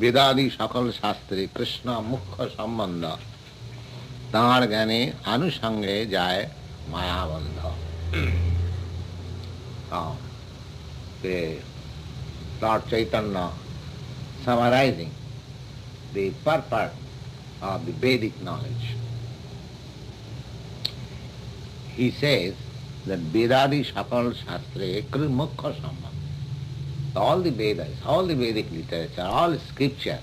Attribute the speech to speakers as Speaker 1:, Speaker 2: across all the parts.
Speaker 1: বেদাদি সকল শাস্ত্রে কৃষ্ণ মুখ্য সম্বন্ধ, তাঁর জ্ঞানে আনুষঙ্গে যায় মায়াবন্ধ। Lord Chaitanya summarizing the purport of the Vedic knowledge. He says that Vedadi Shakal Shastre Mukhya Sambandha. All the Vedas, all the Vedic literature, all scripture,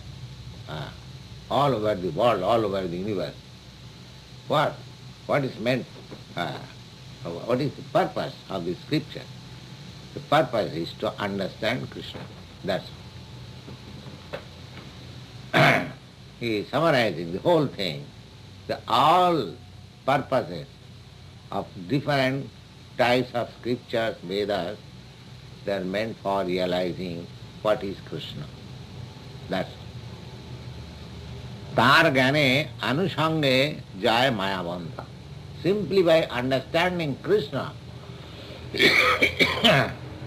Speaker 1: all over the world, all over the universe. What is meant? What is the purpose of the scripture? The purpose is to understand Krishna. That's all. He is summarizing the whole thing. All purposes of different types of scriptures, Vedas, they are meant for realizing what is Krishna. That's all. Tar gyane anusange jaya mayabandha. Simply by understanding Krishna,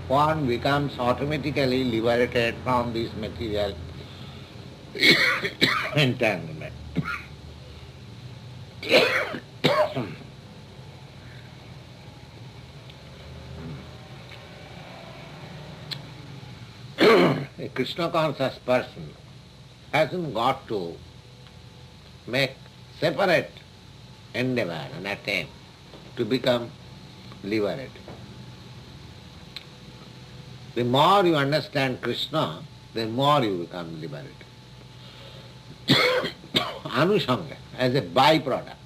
Speaker 1: one becomes automatically liberated from this material entanglement. A Krishna conscious person hasn't got to make separate endeavor and attempt to become liberated. The more you understand Krishna, the more you become liberated. Anusanga, as a byproduct.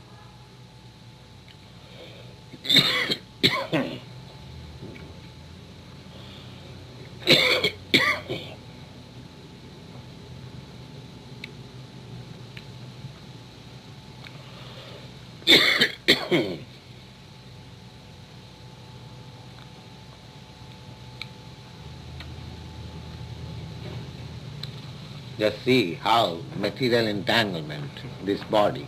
Speaker 1: Just see how material entanglement, this body,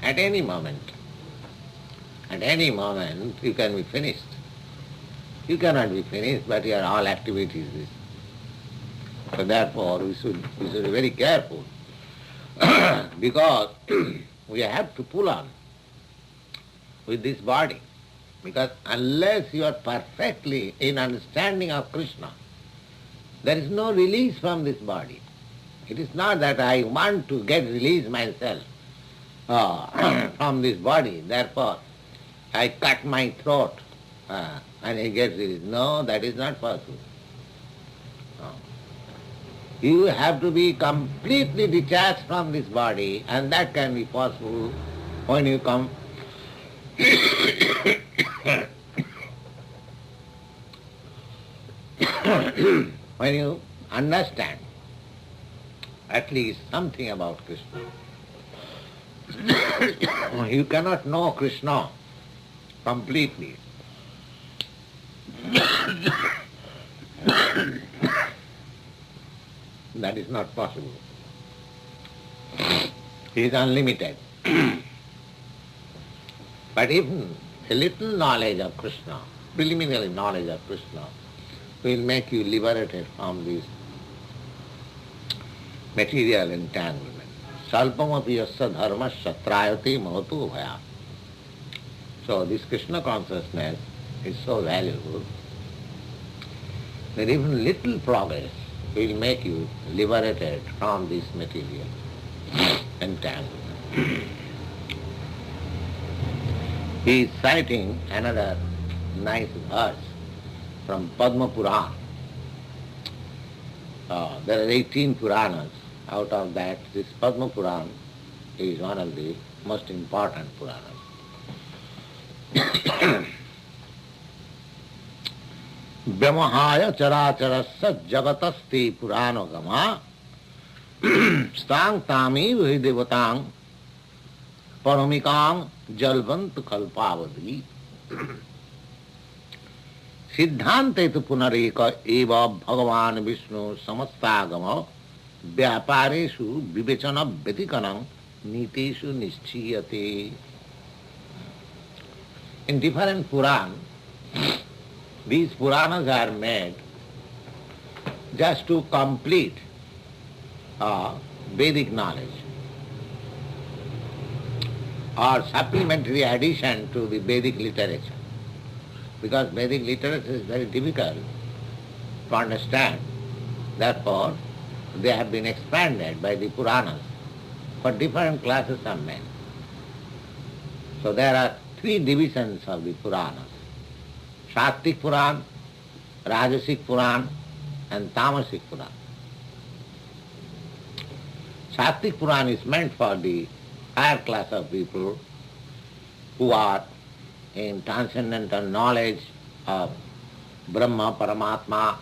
Speaker 1: at any moment you can be finished. You cannot be finished, but your all activities is. So therefore we should be very careful because we have to pull on with this body. Because unless you are perfectly in understanding of Krishna, there is no release from this body. It is not that I want to get released myself from this body, therefore I cut my throat and I get released. No, that is not possible. You have to be completely detached from this body, and that can be possible when you come when you understand at least something about Krishna. You cannot know Krishna completely. That is not possible. He is unlimited. But even a little knowledge of Krishna, preliminary knowledge of Krishna, will make you liberated from this material entanglement. Salpamapi yasya dharmasya trayate mahatu bhaya. So this Krishna consciousness is so valuable that even little progress will make you liberated from this material entanglement. He is citing another nice verse from Padma Purana. There are 18 Puranas. Out of that, this Padma Purana is one of the most important Puranas. Vyamahaya characharasya jagatasti puranagama stang tami devatang paramikang jalvant kalpavadi सिद्धांते तो पुनरेक एव भगवान विष्णु समस्तागम व्यापारेषु विवेचन व्यतिकनं नीतेषु निश्चीयते. In different Puran, these Puranas are made just to complete Vedic knowledge or supplementary addition to the Vedic literature. Because Vedic literature is very difficult to understand. Therefore, they have been expanded by the Puranas for different classes of men. So there are three divisions of the Puranas: Sattvic Puran, Rajasic Puran and Tamasic Puran. Sattvic Puran is meant for the higher class of people who are in transcendental knowledge of Brahma, Paramatma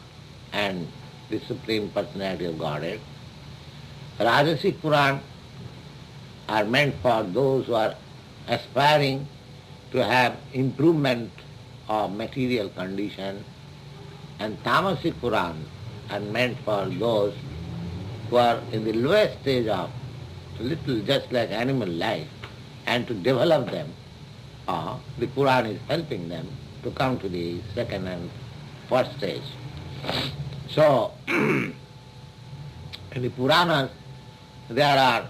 Speaker 1: and the Supreme Personality of Godhead. Rajasic Puran are meant for those who are aspiring to have improvement of material condition, and Tamasic Puran are meant for those who are in the lowest stage of little just like animal life, and to develop them, the Puran is helping them to come to the second and first stage. So, in the Puranas, there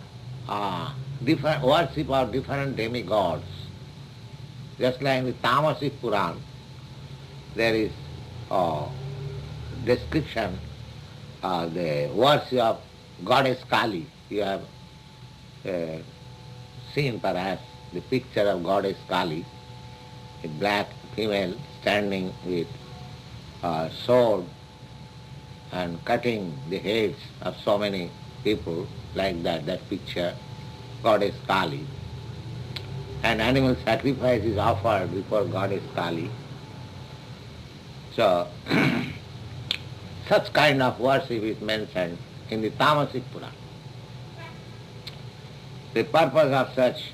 Speaker 1: are different worship of different demigods. Just like in the Tamasic Puran, there is description of the worship of goddess Kali. You have seen perhaps the picture of goddess Kali, a black female standing with a sword and cutting the heads of so many people, like that picture, goddess Kali. And animal sacrifice is offered before goddess Kali. So, such kind of worship is mentioned in the Tamasic Puran. The purpose of such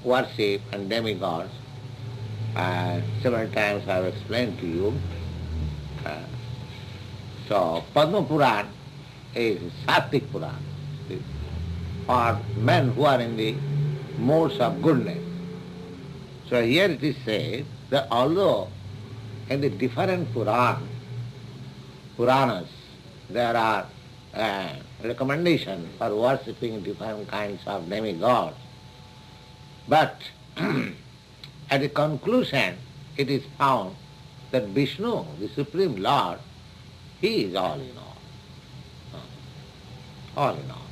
Speaker 1: worship and demigods, several times I have explained to you. So, Padma Puran is Sattvic Puran, for men who are in the modes of goodness. So here it is said that although in the different Puranas there are recommendations for worshipping different kinds of demigods, but at the conclusion it is found that Vishnu, the Supreme Lord, He is all in all. All in all.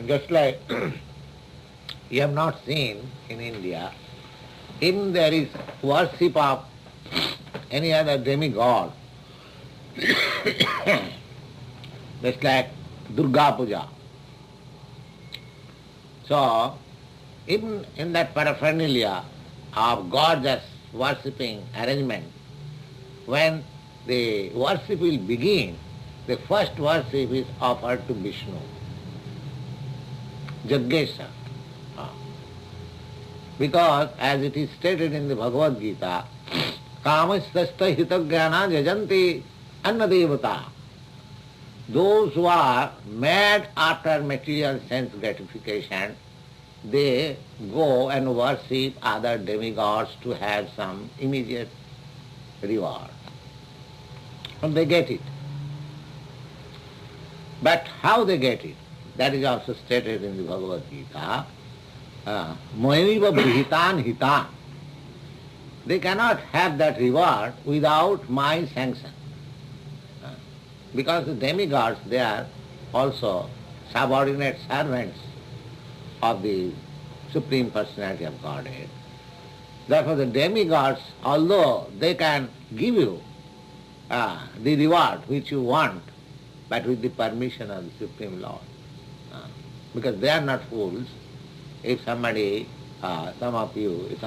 Speaker 1: Just like you have not seen in India, if there is worship of any other demigod, just like Durga Puja. So, even in that paraphernalia of gorgeous worshipping arrangement, when the worship will begin, the first worship is offered to Vishnu, Jaggesha. Because as it is stated in the Bhagavad Gita, Kamasthastha hitagyana jajanti annadevata. Those who are mad after material sense gratification, they go and worship other demigods to have some immediate reward. And they get it. But how they get it? That is also stated in the Bhagavad Gita. Moemiva brihitan hitan. They cannot have that reward without my sanction. Because the demigods, they are also subordinate servants of the Supreme Personality of Godhead. Therefore the demigods, although they can give you the reward which you want, but with the permission of the Supreme Lord. Because they are not fools. If somebody, some of you, if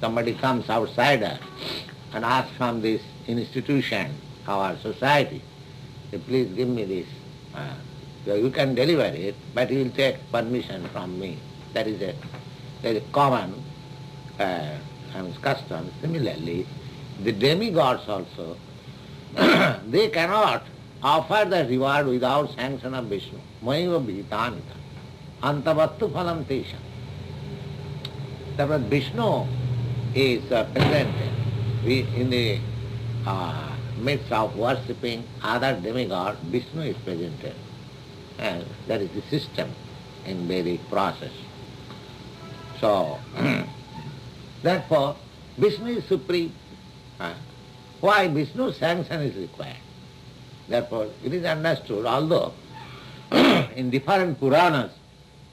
Speaker 1: somebody comes outsider and asks from this institution, our society, please give me this, you can deliver it, but you will take permission from me. That is a common custom. Similarly, the demigods also, they cannot offer the reward without sanction of Vishnu. Maiva bhitanita. Antavattu phalam tesham. Therefore Vishnu is presented in the midst of worshipping other demigods, Vishnu is presented. And that is the system in Vedic process. So, therefore, Vishnu is supreme. Why Vishnu's sanction is required? Therefore, it is understood, although in different Puranas,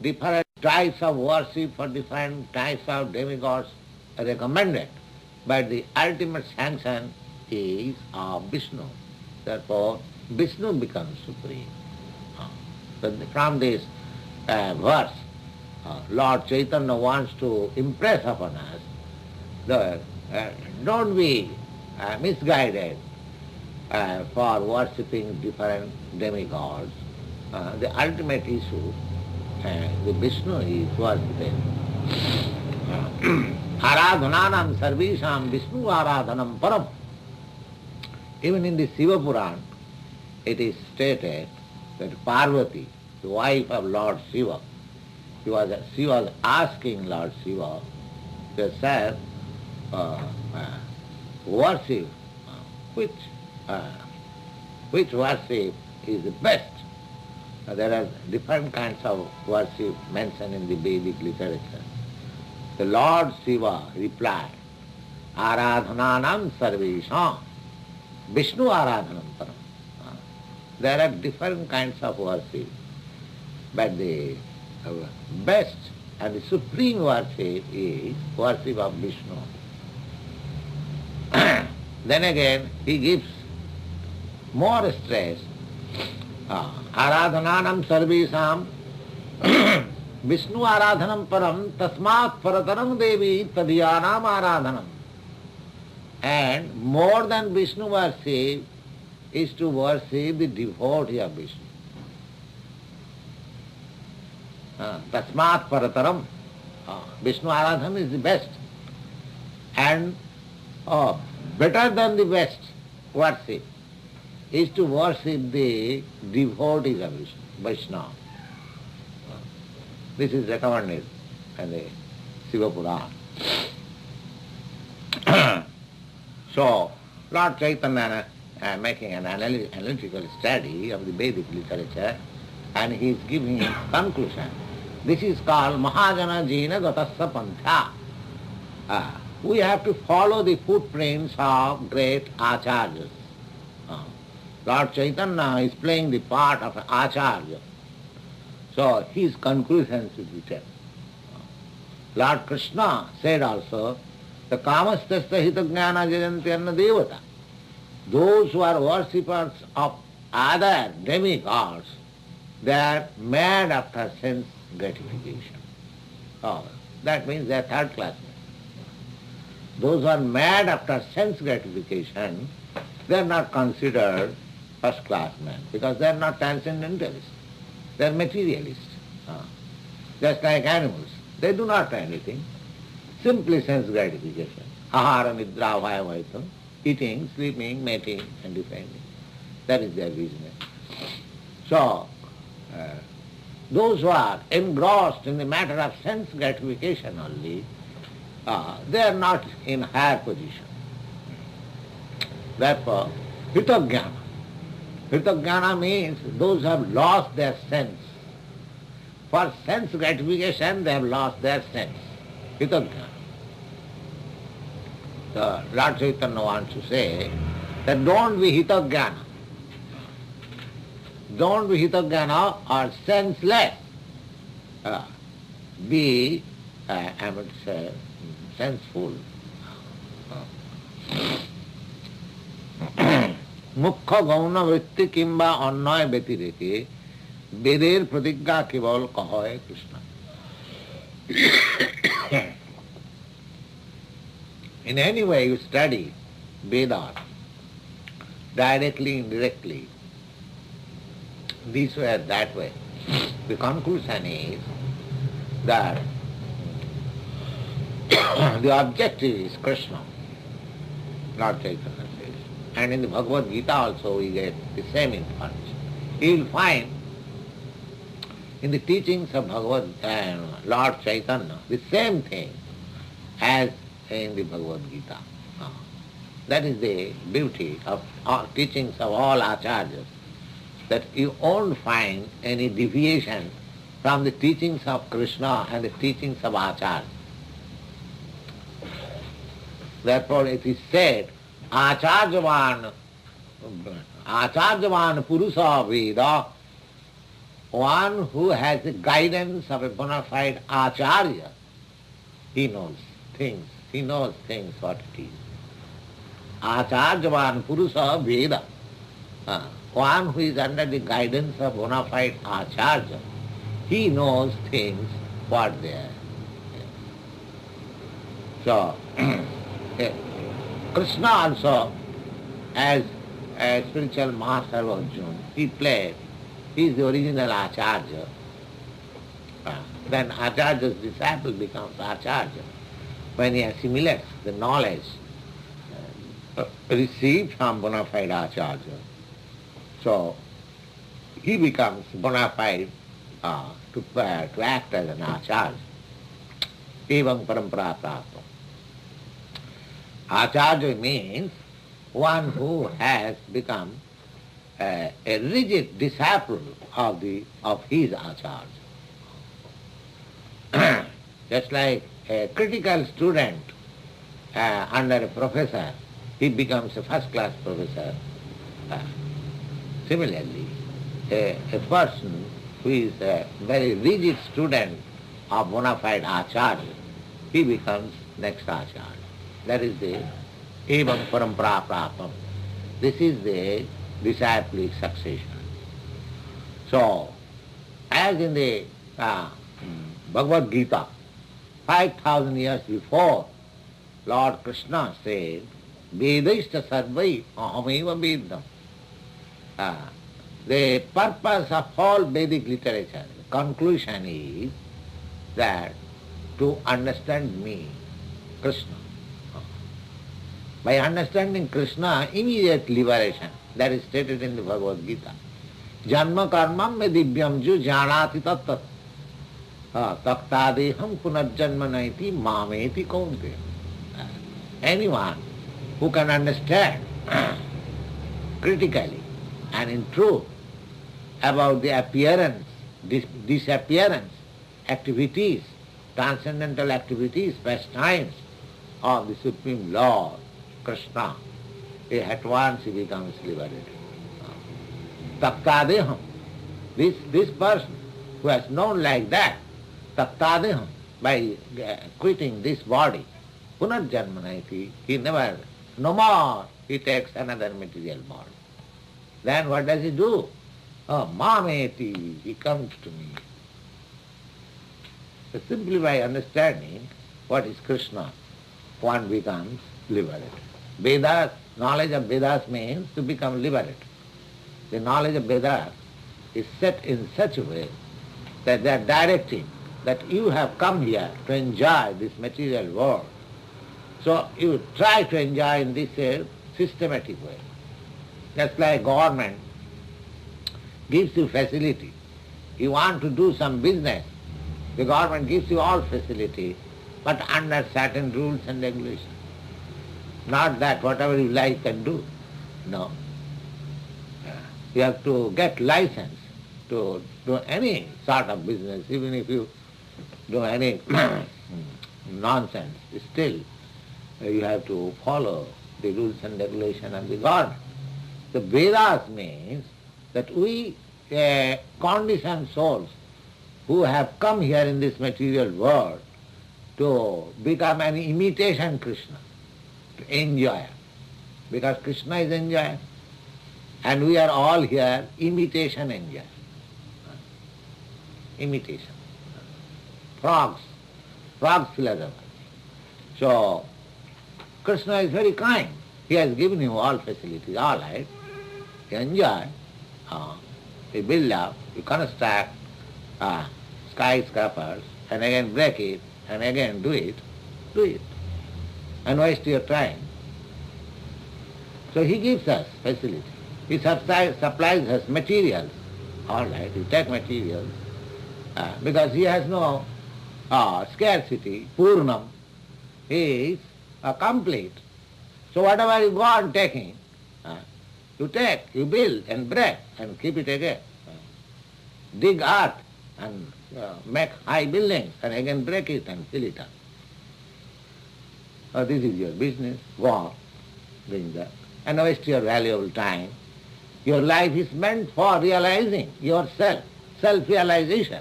Speaker 1: different types of worship for different types of demigods are recommended, but the ultimate sanction is of Vishnu. Therefore, Vishnu becomes supreme. So from this verse, Lord Chaitanya wants to impress upon us that don't be misguided for worshipping different demigods. The ultimate issue, the Vishnu is worshipped. Aradhananam sarvisham Vishnu aradhanam param. Even in the Shiva Puran, it is stated that Parvati, the wife of Lord Shiva, she was asking Lord Shiva, she said, worship, which worship is the best? There are different kinds of worship mentioned in the Vedic literature. The Lord Shiva replied, Aradhananam sarvesham, Vishnu aradhanam param. There are different kinds of worship, but the best and the supreme worship is worship of Vishnu. Then again, he gives more stress. Aradhananam sarvesham Vishnu aradhanam param tasmat parataram devi tadhyanam aradhanam. And more than Vishnu worship is to worship the devotee of Vishnu. Tasmat parataram. Vishnu aradhanam is the best. And better than the best worship is to worship the devotees of Vishnu, Vaishnava. This is recommended in the Shiva Purana. So, Lord Chaitanya making an analytical study of the Vedic literature, and he is giving a conclusion. This is called Mahajana Jina Gatasya Pantha. We have to follow the footprints of great acharyas. Lord Chaitanya is playing the part of an acharya. So his conclusions will be taken. Lord Krishna said also, the kamastasya hitajnana jayantyana devata. Those who are worshippers of other demigods, they are mad after sense gratification. That means they are third class men. Those who are mad after sense gratification, they are not considered first class men because they are not transcendentalists. They are materialists. Just like animals. They do not do anything. Simply sense gratification. Ahara nidra vayavaitam. Eating, sleeping, mating and defending. That is their business. So, those who are engrossed in the matter of sense gratification only, they are not in higher position. Therefore, hitajnana. Hitajnana means those who have lost their sense. For sense gratification, they have lost their sense. Hitajnana. So, Lord Chaitanya wants to say that don't be hitajnana. Don't be hitajnana or senseless. Be, I would say, senseful. মুখ্য গৌণ বৃত্তি কিংবা অন্যয় ব্যতিরেকে বেদের প্রতিজ্ঞা কেবল কহয় Krishna. In any way you study Vedas, directly, indirectly, this way or that way, the conclusion is that the objective is Krishna, Lord Chaitanya says. And in the Bhagavad Gita also we get the same information. You will find in the teachings of Lord Chaitanya the same thing as in the Bhagavad Gita. That is the beauty of all teachings of all acharyas, that you won't find any deviation from the teachings of Krishna and the teachings of Acharya. Therefore it is said, Acharyavan Purusa Veda, one who has the guidance of a bona fide Acharya, he knows things what it is. Acharyavan Purusa Veda, one who is under the guidance of bona fide Acharya, he knows things what they are. So, Krishna also, as a spiritual master of Arjuna, he is the original Acharya. Then Acharya's disciple becomes Acharya when he assimilates the knowledge received from bona fide Acharya. So, he becomes bona fide to act as an Acharya. Evam parampara prapta. Acharya means one who has become a rigid disciple of his Acharya. Just like a critical student under a professor, he becomes a first-class professor. Similarly, a person who is a very rigid student of bona fide Acharya, he becomes next Acharya. That is the evam parampara praptam. This is the disciplic succession. So, as in the Bhagavad Gita, 5,000 years before, Lord Krishna said, Vedaishta sarvai ahameva vedam. The purpose of all Vedic literature, the conclusion is that to understand me, Krishna. By understanding Krishna, immediate liberation, that is stated in the Bhagavad Gita. Janma karmam me divyam ju janati tattat. Taktadeham punarjanma naiti mameti kaunte. Anyone who can understand critically and in truth about the appearance, disappearance, activities, transcendental activities, pastimes of the Supreme Lord, Krishna, at once he becomes liberated. Taktadeham, this person who has known like that, taktadeham, by quitting this body, punarjanmanaiti, he never, no more, he takes another material body. Then what does he do? Mameti, he comes to me. So simply by understanding what is Krishna, one becomes liberated. Vedas, knowledge of Vedas means to become liberated. The knowledge of Vedas is set in such a way that they are directing that you have come here to enjoy this material world. So you try to enjoy in this systematic way. Just like government gives you facility. You want to do some business, the government gives you all facility, but under certain rules and regulations. Not that whatever you like can do. No. You have to get license to do any sort of business, even if you do any nonsense. Still, you have to follow the rules and regulations of the government. The Vedas means that we, conditioned souls who have come here in this material world to become an imitation Krishna, to enjoy. Because Krishna is enjoyer. And we are all here imitation enjoyers. Imitation. Frogs philosopher. So, Krishna is very kind. He has given you all facilities, all right. You enjoy. You build up, you construct skyscrapers, and again break it, and again do it. And waste your time. So he gives us facility. He supplies us materials. All right, you take materials, because he has no scarcity, purnam, he is complete. So whatever you go on taking, you take, you build and break and keep it again. Dig earth and make high buildings and again break it and fill it up. This is your business. Go on doing that. And waste your valuable time. Your life is meant for realizing yourself, self-realization,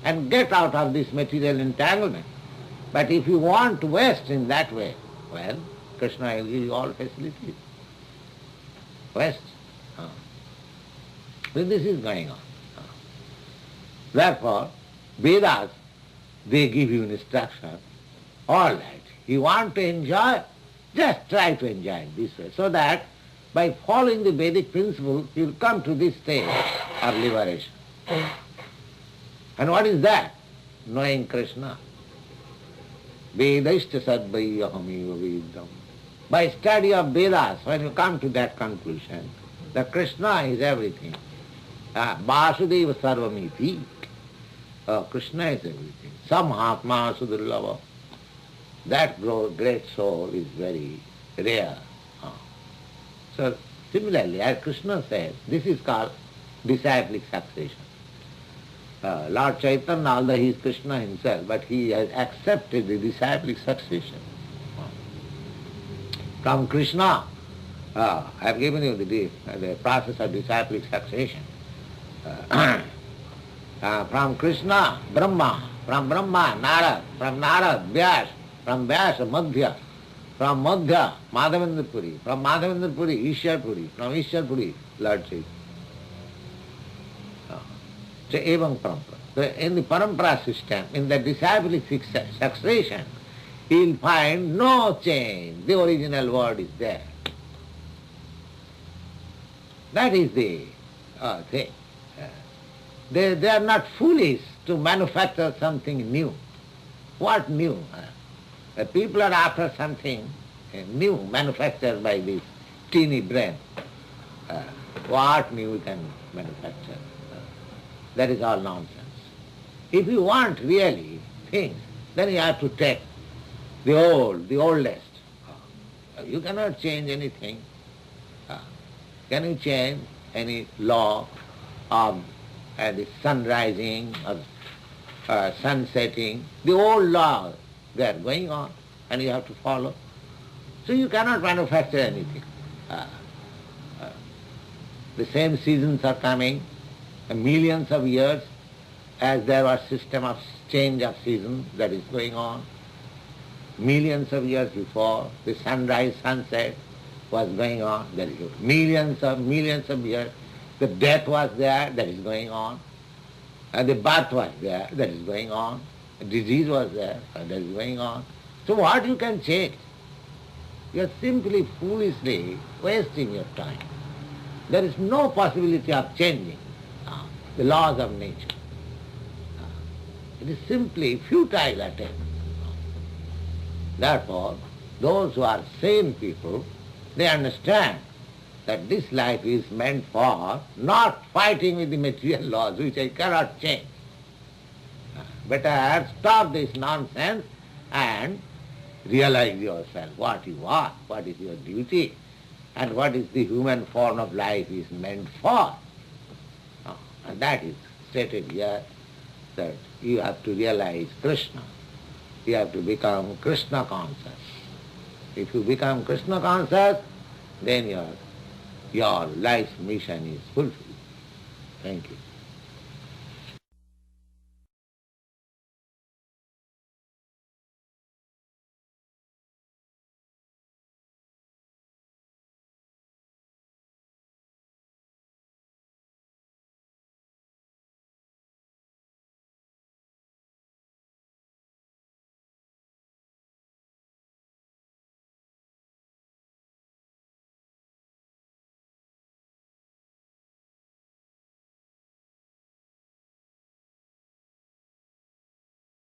Speaker 1: and get out of this material entanglement. But if you want to waste in that way, well, Krishna will give you all facilities. Waste. So this is going on. Therefore, Vedas, they give you instruction. All right, you want to enjoy, just try to enjoy it this way, so that by following the Vedic principle, you will come to this stage of liberation. And what is that? Knowing Krishna. Vedaishta sadvaiyahamiva vedam. By study of Vedas, when you come to that conclusion, that Krishna is everything. Vasudeva sarvamiti. Krishna is everything. Samhatma sudurlava. That great soul is very rare. So similarly, as Krishna says, this is called disciplic succession. Lord Chaitanya, although he is Krishna himself, but he has accepted the disciplic succession. From Krishna, I have given you the process of disciplic succession. From Krishna, Brahma, from Brahma, Narad, from Narad, Vyas, from Vyas, Madhya, from Madhya, Madhavendra Puri, from Madhavendra Puri, Ishwar Puri, from Ishwar Puri, Lord Chaitanya. So, evam parampara. In the parampara system, in the disciplic succession, he will find no change. The original word is there. That is the thing. They are not foolish to manufacture something new. What new? The people are after something new manufactured by this teeny brain. What new can manufacture? That is all nonsense. If you want really things, then you have to take the oldest. You cannot change anything. Can you change any law of the sun rising or sun setting? The old laws, they are going on and you have to follow. So you cannot manufacture anything. The same seasons are coming, millions of years, as there was system of change of seasons that is going on. Millions of years before, the sunrise, sunset was going on. There is millions of years. The death was there, that is going on. And the birth was there, that is going on. The disease was there, that is going on. So what you can change? You are simply foolishly wasting your time. There is no possibility of changing the laws of nature. It is simply futile attempt. Therefore, those who are sane people, they understand that this life is meant for not fighting with the material laws which I cannot change. Better stop this nonsense and realize yourself what you are, what is your duty, and what is the human form of life is meant for. And that is stated here, that you have to realize Krishna. You have to become Krishna conscious. If you become Krishna conscious, then your life's mission is fulfilled. Thank you.